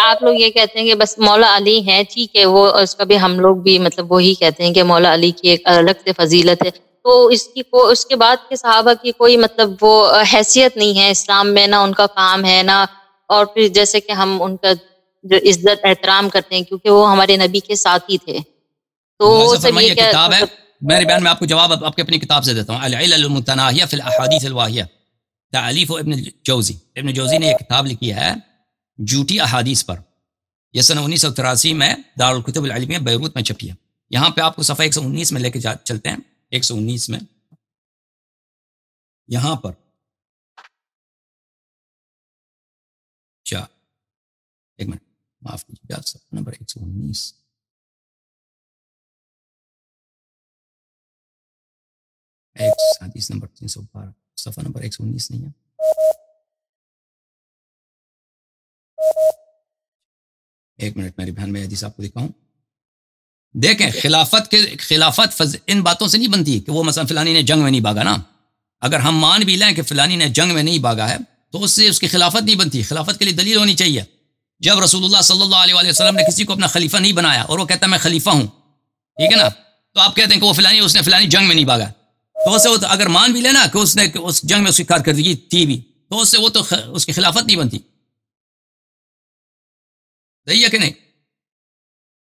آپ لوگ یہ کہتے ہیں کہ بس مولا علی ہیں، ٹھیک ہے، وہ اس کا بھی ہم لوگ بھی مطلب وہی کہتے ہیں کہ مولا علی کی ایک الگ سے فضیلت ہے، تو اس کے بعد کے صحابہ کی کوئی مطلب وہ حیثیت نہیں ہے اسلام میں، نہ ان کا کام ہے نہ، اور پھر جیسے کہ ہم ان کا جو عزت احترام کرتے ہیں کیونکہ وہ ہمارے نبی کے ساتھی تھے، تو سب یہ کیا کتاب ہے میرے بیان میں آپ کو جواب آپ کے اپنی کتاب سے دیتا ہوں، العلل المتناہیہ فی الاحادیث الواہیہ، تالیف ابن جوزی، ابن جوزی نے ایک کتاب لکھی ہے جھوٹی احادیث پر، یہ سن 1983 میں دارالکتب العلمیہ بیروت میں چھپی ہے۔ یہاں پہ آپ کو صفحہ 119 میں لے کے چلتے ہیں، 119 میں یہاں پر ایک منٹ معاف کیجیے گا، صفحہ نمبر 119 حدیث نمبر 312، صفحہ نمبر 119 نہیں ہے، ایک منٹ میری بہن میں حدیث آپ کو دکھاؤں۔ دیکھیں خلافت ان باتوں سے نہیں بنتی کہ وہ مثلا فلانی نے جنگ میں نہیں بھاگا نا، اگر ہم مان بھی لیں کہ فلانی نے جنگ میں نہیں بھاگا ہے تو اس سے اس کی خلافت نہیں بنتی، خلافت کے لیے دلیل ہونی چاہیے۔ جب رسول اللہ صلی اللہ علیہ وسلم نے کسی کو اپنا خلیفہ نہیں بنایا اور وہ کہتا ہے میں خلیفہ ہوں، ٹھیک ہے نا، تو آپ کہتے ہیں کہ وہ اس نے فلانی جنگ میں نہیں بھاگا، تو اسے اگر مان بھی لینا کہ اس نے اس جنگ میں اس کی کارکردگی تھی بھی، تو اس سے وہ تو اس کی خلافت نہیں بنتی، صحیح ہے کہ نہیں؟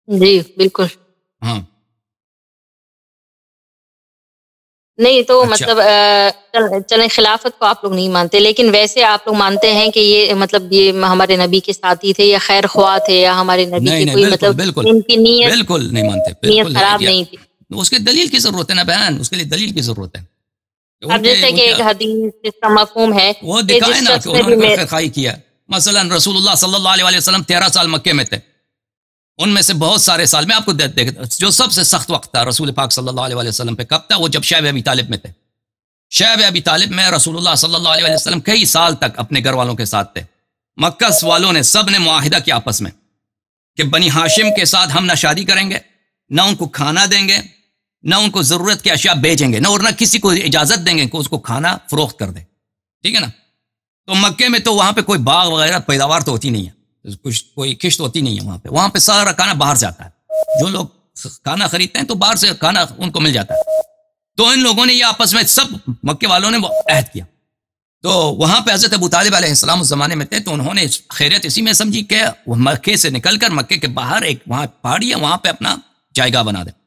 جی بالکل ہاں نہیں تو مطلب چلیں خلافت کو آپ لوگ نہیں مانتے، لیکن ویسے آپ لوگ مانتے ہیں کہ یہ مطلب یہ ہمارے نبی کے ساتھی تھے یا خیر خواہ تھے یا ہمارے نبی کے کوئی مطلب ان کی نیت بالکل نہیں مانتے، نیت خراب نہیں تھی، اس کے دلیل کی ضرورت ہے نا بہن، اس کے لیے دلیل کی ضرورت ہے۔ اب جیسے کہ ایک حدیث جس کا مفہوم ہے وہ دکھائے نا کہ انہوں نے خیرخواہی کیا، مثلا رسول اللہ صلی اللہ علیہ وسلم 13 سال مکے میں تھے، ان میں سے بہت سارے سال میں آپ کو جو سب سے سخت وقت تھا رسول پاک صلی اللہ علیہ وسلم پہ کب تھا؟ وہ جب شیب ابی طالب میں تھے۔ شیب ابی طالب میں رسول اللہ صلی اللہ علیہ وسلم کئی سال تک اپنے گھر والوں کے ساتھ تھے، مکہ والوں نے سب نے معاہدہ کیا آپس میں کہ بنی ہاشم کے ساتھ ہم نہ شادی کریں گے، نہ ان کو کھانا دیں گے، نہ ان کو ضرورت کی اشیاء بیچیں گے، نہ کسی کو اجازت دیں گے کہ اس کو کھانا فروخت کر دے، ٹھیک ہے نا۔ تو مکے میں تو وہاں پہ کوئی باغ وغیرہ پیداوار تو ہوتی نہیں ہے، کچھ کوئی کشت ہوتی نہیں ہے، وہاں پہ سارا کھانا باہر سے آتا ہے، جو لوگ کھانا خریدتے ہیں تو باہر سے کھانا ان کو مل جاتا ہے۔ تو ان لوگوں نے یہ آپس میں سب مکے والوں نے وہ عہد کیا، تو وہاں پہ حضرت ابو طالب علیہ السلام اس زمانے میں تھے، تو انہوں نے خیریت اسی میں سمجھی کہ وہ مکے سے نکل کر مکے کے باہر ایک وہاں پہاڑی ہے، وہاں پہ اپنا جائیگاہ بنا دیں۔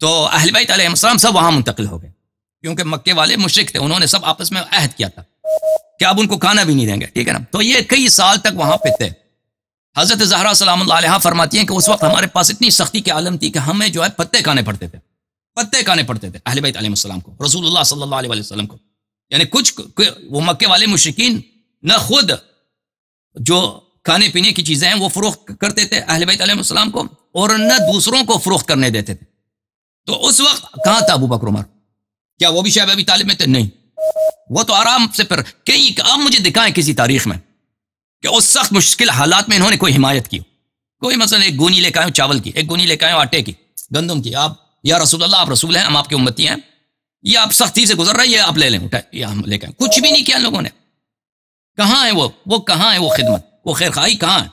تو اہل بیت علیہ السلام سب وہاں منتقل ہو گئے، کیونکہ مکے والے مشرک تھے، انہوں نے سب آپس میں عہد کیا تھا کہ اب ان کو کھانا بھی نہیں دیں گے، ٹھیک ہے نا۔ تو یہ کئی سال تک وہاں پہ تھے۔ حضرت زہرا سلام اللہ علیہا فرماتی ہیں کہ اس وقت ہمارے پاس اتنی سختی کے عالم تھی کہ ہمیں جو ہے پتے کھانے پڑتے تھے، پتے کھانے پڑتے تھے اہل بیت علیہ السلام کو، رسول اللہ صلی اللہ علیہ وسلم کو، یعنی کچھ وہ مکے والے مشرکین نہ خود جو کھانے پینے کی چیزیں ہیں وہ فروخت کرتے تھے اہل بیت علیہ السلام کو، اور نہ دوسروں کو فروخت کرنے دیتے تھے۔ تو اس وقت کہاں تھا ابو بکر عمر؟ کیا وہ بھی شیب ابی طالب میں تھے؟ نہیں، وہ تو آرام سے پھر کئی، آپ مجھے دکھائیں کسی تاریخ میں کہ اس سخت مشکل حالات میں انہوں نے کوئی حمایت کی، کوئی مثلا ایک گونی لے کے آئے چاول کی، ایک گونی لے کے آئے آٹے کی، گندم کی، آپ یا رسول اللہ آپ رسول ہیں، ہم آپ کے امتی ہیں، یہ آپ سختی سے گزر رہے ہیں، یہ آپ لے لیں، یہ ہم لے کے آئیں۔ کچھ بھی نہیں کیا لوگوں نے۔ کہاں ہے وہ کہاں ہے وہ خدمت، وہ خیرخواہی کہاں ہے؟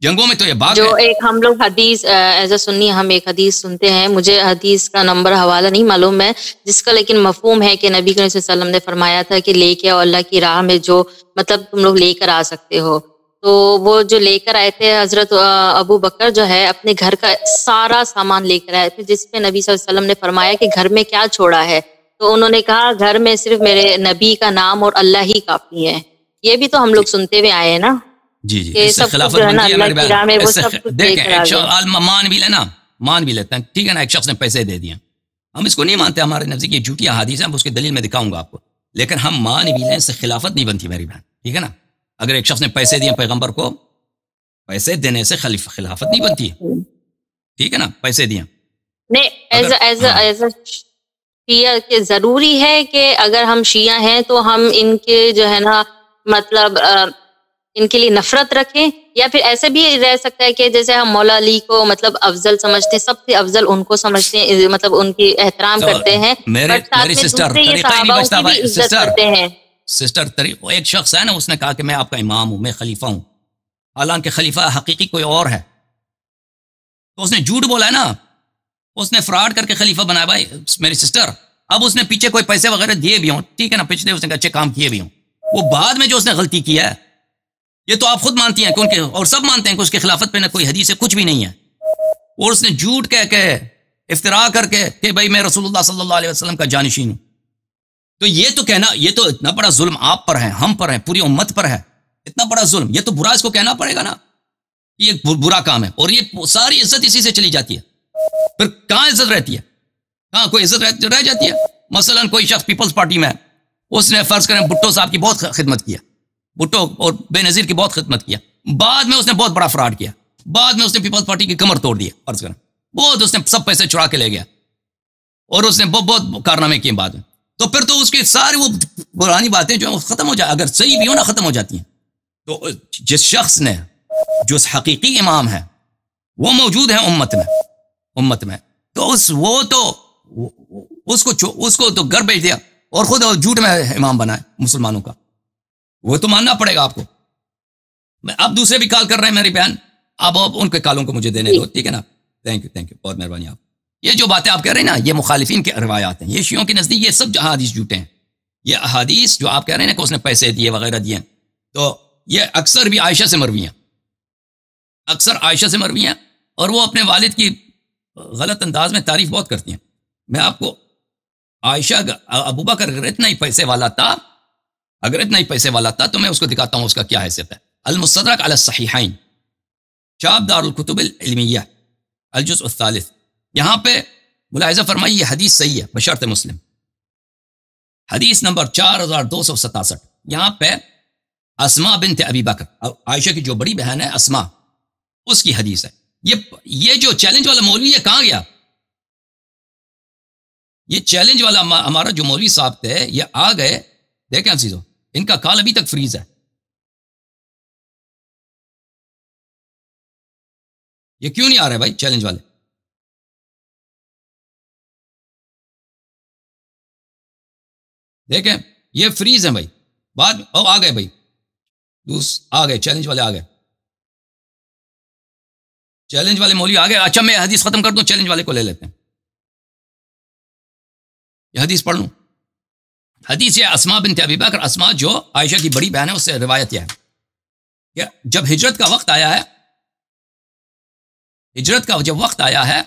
جنگوں میں تو یہ بات جو ایک ہم لوگ حدیث ایز اے سنی ہم ایک حدیث سنتے ہیں، مجھے حدیث کا نمبر حوالہ نہیں معلوم ہے، جس کا لیکن مفہوم ہے کہ نبی کریم صلی اللہ علیہ وسلم نے فرمایا تھا کہ لے کے آؤ اللہ کی راہ میں جو مطلب تم لوگ لے کر آ سکتے ہو، تو وہ جو لے کر آئے تھے حضرت ابو بکر جو ہے اپنے گھر کا سارا سامان لے کر آئے تھے، جس پہ نبی صلی اللہ علیہ وسلم نے فرمایا کہ گھر میں کیا چھوڑا ہے، تو انہوں نے کہا گھر میں صرف میرے نبی کا نام اور اللہ ہی کافی ہے۔ یہ بھی تو ہم لوگ سنتے ہوئے آئے ہیں نا، جی اس سے خلافت بنتی ہے۔ دیکھیں مان بھی لینا، مان بھی لیتے ہیں، ٹھیک ہے نا، ایک شخص نے پیسے دے دیے، ہم اس کو نہیں مانتے، ہمارے نزدیک یہ جھوٹی احادیث ہیں، اس کی دلیل میں دکھاؤں گا آپ کو، لیکن ہم مان بھی لیں، اس سے خلافت نہیں بنتی میری بہن، ٹھیک ہے نا۔ اگر ایک شخص نے پیسے دیے پیغمبر کو، پیسے دینے سے خلافت نہیں بنتی ہے، ٹھیک ہے نا، پیسے دیے نہیں ایز اے شیعہ کہ ضروری ہے کہ اگر ہم شیعہ ہیں تو ہم ان کے جو ہے نا مطلب ان کے لیے نفرت رکھیں، یا پھر ایسے بھی رہ سکتا ہے کہ جیسے ہم مولا علی کو مطلب افضل سمجھتے ہیں، سب سے افضل ان کو سمجھتے ہیں، مطلب ان کی احترام کرتے ہیں، میری سسٹر عزت کرتے ہیں۔ سسٹر ایک شخص ہے نا، اس نے کہا کہ میں آپ کا امام ہوں، میں خلیفہ ہوں، حالانکہ خلیفہ حقیقی کوئی اور ہے. تو اس نے جھوٹ بولا ہے نا, اس نے فراڈ کر کے خلیفہ بنایا. بھائی میری سسٹر, اب اس نے پیچھے کوئی پیسے وغیرہ دیے بھی ہوں, ٹھیک ہے نا, پچھلے اس نے اچھے کام کیے بھی ہوں, وہ بعد میں جو اس نے غلطی کیا ہے, یہ تو آپ خود مانتی ہیں کہ ان کے, اور سب مانتے ہیں کہ اس کی خلافت پہ نہ کوئی حدیث ہے, کچھ بھی نہیں ہے. اور اس نے جھوٹ کہہ کے, افترا کر کے کہ بھائی میں رسول اللہ صلی اللہ علیہ وسلم کا جانشین ہوں. تو یہ تو کہنا, یہ تو اتنا بڑا ظلم آپ پر ہے, ہم پر ہے, پوری امت پر ہے, اتنا بڑا ظلم, یہ تو برا اس کو کہنا پڑے گا نا, یہ برا کام ہے. اور یہ ساری عزت اسی سے چلی جاتی ہے. پھر کہاں عزت رہتی ہے, کہاں کوئی عزت رہ جاتی ہے؟ مثلا کوئی شخص پیپلز پارٹی میں ہے, اس نے فرض کریں بھٹو صاحب کی بہت خدمت کیا, بھٹو اور بے نظیر کی بہت خدمت کیا, بعد میں اس نے بہت بڑا فراڈ کیا, بعد میں اس نے پیپلز پارٹی کی کمر توڑ دی, فرض کریں بہت, اس نے سب پیسے چرا کے لے گیا, اور اس نے بہت کارنامے کیے بعد میں, تو پھر تو اس کی ساری وہ پرانی باتیں جو ہیں ختم ہو جائے, اگر صحیح بھی ہو نا ختم ہو جاتی ہیں. تو جس شخص نے, جو حقیقی امام ہے, وہ موجود ہے امت میں, تو اس کو تو گھر بھیج دیا اور خود جھوٹ میں امام بنائے مسلمانوں کا, وہ تو ماننا پڑے گا آپ کو. اب دوسرے بھی کال کر رہے ہیں میری بہن, اب ان کے کالوں کو مجھے دینے دو, ٹھیک ہے نا. تھینک یو, بہت مہربانی آپ. یہ جو باتیں آپ کہہ رہے ہیں نا, یہ مخالفین کے روایات ہیں, یہ شیعوں کے نزدیک یہ سب احادیث جھوٹے ہیں. یہ احادیث جو آپ کہہ رہے ہیں نا کہ اس نے پیسے دیے وغیرہ دیے, تو یہ اکثر بھی عائشہ سے مروی ہیں, اکثر عائشہ سے مروی ہیں, اور وہ اپنے والد کی غلط انداز میں تعریف بہت کرتی ہیں. میں آپ کو عائشہ, ابو بکر اگر اتنا ہی پیسے والا تھا تو میں اس کو دکھاتا ہوں اس کا کیا حیثیت ہے. المستدرک علی الصحیحین, شاب دار الکتب العلمیہ, الجزء الثالث. یہاں پہ ملاحظہ فرمائی, یہ حدیث صحیح ہے بشرط مسلم, حدیث نمبر 4267. یہاں پہ اسماء بنت ابی بکر, عائشہ کی جو بڑی بہن ہے اسماء, اس کی حدیث ہے. یہ جو چیلنج والا مولوی ہے کہاں گیا؟ یہ چیلنج والا ہمارا جو مولوی صاحب تھے, یہ آ گئے, دیکھیں عزیزو, ان کا کال ابھی تک فریز ہے. یہ کیوں نہیں آ رہے بھائی چیلنج والے؟ دیکھیں یہ فریز ہیں بھائی, بعد آ گئے بھائی, آ گئے چیلنج والے, آ گئے چیلنج والے مولوی آ گئے. اچھا میں حدیث ختم کر دوں, چیلنج والے کو لے لیتے ہیں. یہ حدیث پڑھ لوں. حدیث یہ اسماء بنت ابی بکر, اسماء جو عائشہ کی بڑی بہن ہے, اس سے روایت یہ ہے کہ جب ہجرت کا وقت آیا ہے,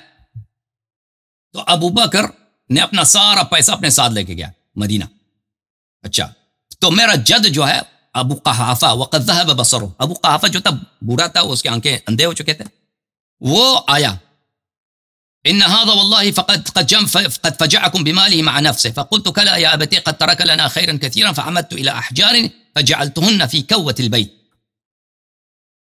تو ابو بکر نے اپنا سارا پیسہ اپنے ساتھ لے کے گیا مدینہ. اچھا, تو میرا جد جو ہے ابو قحافہ, وقد ذهب بصره, ابو قحافہ جو تھا بوڑھا تھا, اس کے آنکھیں اندھے ہو چکے تھے, وہ آیا. ان هذا والله قد فجعكم بماله مع نفسه, فقلت كلا يا ابتي قد ترك لنا خيرا كثيرا, فعمدت الى احجار فجعلتهن في كوة البيت.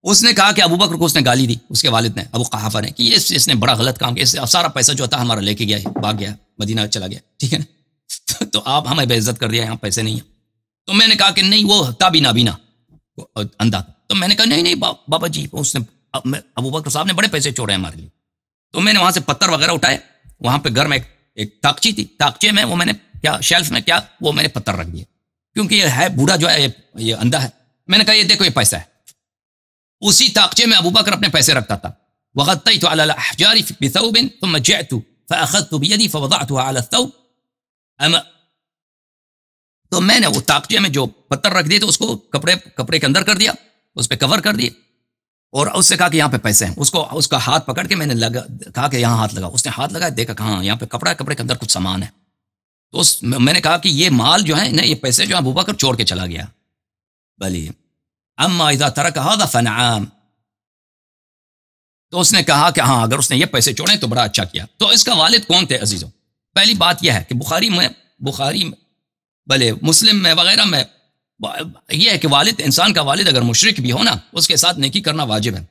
اس نے کہا کہ ابو بکر کو اس نے گالی دی, اس کے والد نے, ابو قحافہ نے, کہ اس نے بڑا غلط کام کیا, اس سارا پیسہ جو تھا ہمارا لے کے گیا, بھاگ گیا, مدینہ چلا گیا, ٹھیک ہے نا. تو آپ ہمیں بے عزت کر دیا, یہاں پیسے نہیں ہیں. تو میں نے کہا کہ نہیں, وہ تابی نابینا اندھا. تو میں نے کہا نہیں بابا جی, اس نے, ابو بکر صاحب نے بڑے پیسے چھوڑے ہمارے لیے. تو میں نے وہاں سے پتھر وغیرہ اٹھائے, وہاں پہ گھر میں ایک تاکچی تھی, تاکچے میں وہ میں نے کیا, شیلف میں کیا, وہ میں نے پتھر رکھ دیا, کیونکہ یہ ہے بوڑھا جو ہے, یہ اندھا ہے. میں نے کہا یہ دیکھو یہ پیسہ ہے. اسی تاکچے میں ابو بکر اپنے پیسے رکھتا تھا. وغطيت على الاحجار بثوب ثم جئت فاخذت بيدي فوضعتها على الثوب. تو میں نے وہ تاکچے میں جو پتھر رکھ دیے تو اس کو کپڑے کے اندر کر دیا, اس پہ کور کر دیے, اور اس سے کہا کہ یہاں پہ پیسے ہیں. اس کا ہاتھ پکڑ کے میں نے کہا کہ یہاں ہاتھ لگا. اس نے ہاتھ لگایا, دیکھا کہاں یہاں پہ کپڑا ہے, کپڑے کے اندر کچھ سامان ہے. تو میں نے کہا کہ یہ مال جو ہے نا, یہ پیسے جو ہیں ابو بکر چھوڑ کے چلا گیا. بلی اما اذا ترک هذا فنعم. تو اس نے کہا کہ ہاں اگر اس نے یہ پیسے چھوڑے تو بڑا اچھا کیا. تو اس کا والد کون تھے عزیزوں؟ پہلی بات یہ ہے کہ بخاری بھلے مسلم میں وغیرہ میں یہ ہے کہ والد, انسان کا والد اگر مشرک بھی ہو نا, اس کے ساتھ نیکی کرنا واجب ہے.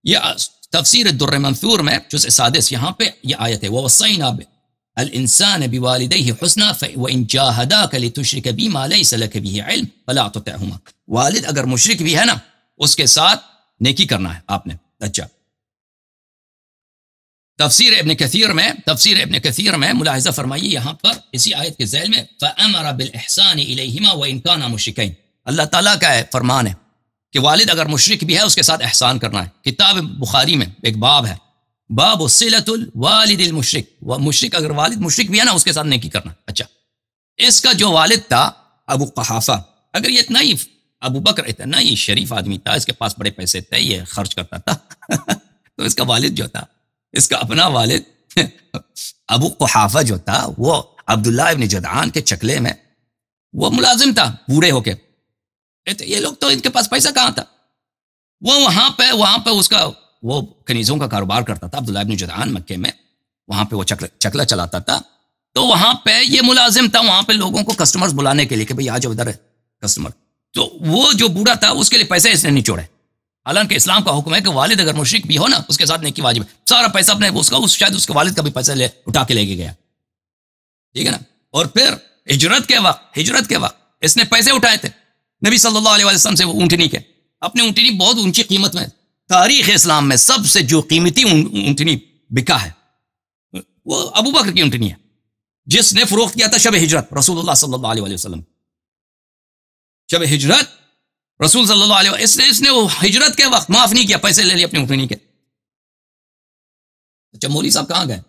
یہ تفسیر الدر منثور میں جزء 6 یہاں پہ یہ آیت ہے, وَوَصَّيْنَا الْإِنسَانَ بِوَالِدَيْهِ حُسْنًا وَإِنْ جَاهَدَاكَ لِتُشْرِكَ بِي مَا لَيْسَ لَكَ بِهِ عِلْمٌ فَلَا تُطِعْهُمَا. والد اگر مشرک بھی ہے نا, اس کے ساتھ نیکی کرنا ہے آپ نے. اچھا, تفسیر ابن کثیر میں ملاحظہ فرمائیے یہاں پر اسی آیت کے ذیل میں فَأَمَرَ بِالْإِحْسَانِ إِلَيْهِمَا وَإِنْ كَانَا مُشْرِكَيْنِ. اللہ تعالیٰ کا فرمان ہے کہ والد اگر مشرک بھی ہے اس کے ساتھ احسان کرنا ہے. کتاب بخاری میں ایک باب ہے، باب صلۃ الوالد المشرک، مشرک اگر والد مشرک بھی ہے نا اس کے ساتھ نیکی کرنا. اچھا، اس کا جو والد تھا ابو قحافہ، اگر یہ اتنا ہی ابو بکر اتنا ہی شریف آدمی تھا، اس کے پاس بڑے پیسے تھے، یہ خرچ کرتا تھا تو اس کا والد جو تھا، اس کا اپنا والد ابو قحافہ جو تھا، وہ عبداللہ ابن جدعان کے چکلے میں وہ ملازم تھا بوڑھے ہو کے. یہ لوگ تو ان کے پاس پیسہ کہاں تھا، وہ وہاں پہ اس کا وہ کنیزوں کا کاروبار کرتا تھا. عبداللہ ابن جدعان مکے میں وہاں پہ وہ چکلا چلاتا تھا، تو وہاں پہ یہ ملازم تھا وہاں پہ لوگوں کو کسٹمرز بلانے کے لیے کہ بھئی آ جاؤ ادھر ہے کسٹمر. تو وہ جو بوڑھا تھا اس کے لیے پیسے اس نے نہیں چھوڑے، حالانکہ اسلام کا حکم ہے کہ والد اگر مشرک بھی ہو نا اس کے ساتھ نیکی واجب ہے. سارا پیسہ اپنے شاید اس کے والد کا بھی پیسہ اٹھا کے لے کے گیا، ٹھیک ہے نا. اور پھر ہجرت کے وقت اس نے پیسے اٹھائے تھے نبی صلی اللہ علیہ وسلم سے، وہ اونٹنی کے، اپنی اونٹنی بہت اونچی قیمت میں، تاریخ اسلام میں سب سے جو قیمتی اونٹنی بکا ہے وہ ابو بکر کی اونٹنی ہے، جس نے فروخت کیا تھا شب ہجرت رسول اللہ صلی اللہ علیہ وسلم. شب ہجرت رسول صلی اللہ علیہ وسلم اس نے وہ ہجرت کے وقت معاف نہیں کیا، پیسے لے لیے اپنی اونٹنی کے. اچھا مولوی صاحب کہاں گئے؟